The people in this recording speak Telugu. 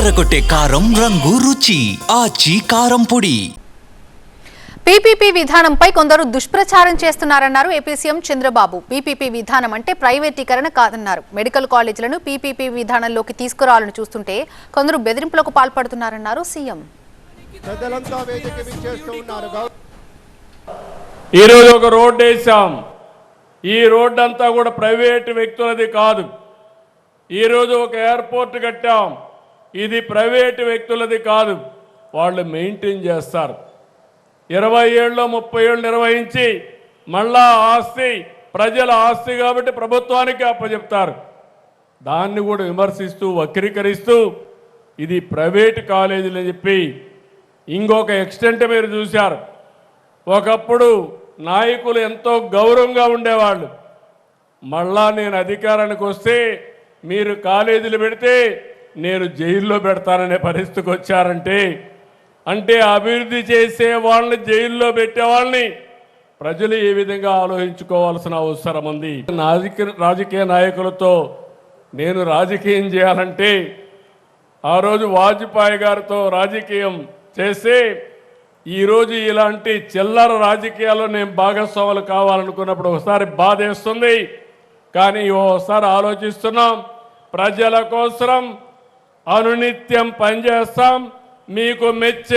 అదరగొట్టే కారం రంగు రుచి ఆచి కారం పొడి. పీపీపీ విధానంపై కొందరు దుష్ప్రచారం చేస్తున్నారన్నారు ఏపీ సీఎం చంద్రబాబు. పీపీపీ విధానం అంటే ప్రైవేటీకరణ కాదన్నారు. మెడికల్ కాలేజీలను పీపీపీ విధానంలోకి తీసుకురావాలని చూస్తుంటే కొందరు బెదిరింపులకు పాల్పడుతున్నారన్నారు సీఎం. ఈరోజు ఒక రోడ్డు వేసాం. ఈ రోడ్డు అంతా కూడా ప్రైవేటు వ్యక్తులది కాదు. ఈరోజు ఒక ఎయిర్పోర్ట్ కట్టాం. ఇది ప్రైవేటు వ్యక్తులది కాదు, వాళ్ళు మెయింటైన్ చేస్తారు. 20 ఏళ్ళు 30 ఏళ్ళు నిర్వహించి మళ్ళా ఆస్తి ప్రజల ఆస్తి కాబట్టి ప్రభుత్వానికి అప్పచెప్తారు. దాన్ని కూడా విమర్శిస్తూ వక్రీకరిస్తూ ఇది ప్రైవేటు కాలేజీలు అని చెప్పి ఇంకొక ఎక్స్టెంట్ మీరు చూశారు. ఒకప్పుడు నాయకులు ఎంతో గౌరవంగా ఉండేవాళ్ళు. మళ్ళా నేను అధికారానికి వస్తే మీరు కాలేజీలు పెడితే నేను జైల్లో పెడతాననే పరిస్థితికి వచ్చారంటే అంటే అభివృద్ధి చేసే వాళ్ళని జైల్లో పెట్టేవాళ్ళని ప్రజలు ఏ విధంగా ఆలోచించుకోవాల్సిన అవసరం ఉంది. రాజకీయ నాయకులతో నేను రాజకీయం చేయాలంటే ఆ రోజు వాజ్పేయి గారితో రాజకీయం చేస్తే ఈరోజు ఇలాంటి చిల్లర రాజకీయాల్లో నేను భాగస్వాములు కావాలనుకున్నప్పుడు ఒకసారి బాధేస్తుంది. కానీ ఓసారి ఆలోచిస్తున్నాం, ప్రజల కోసం అనునిత్యం పనిచేస్తాం. మీకు మెచ్చే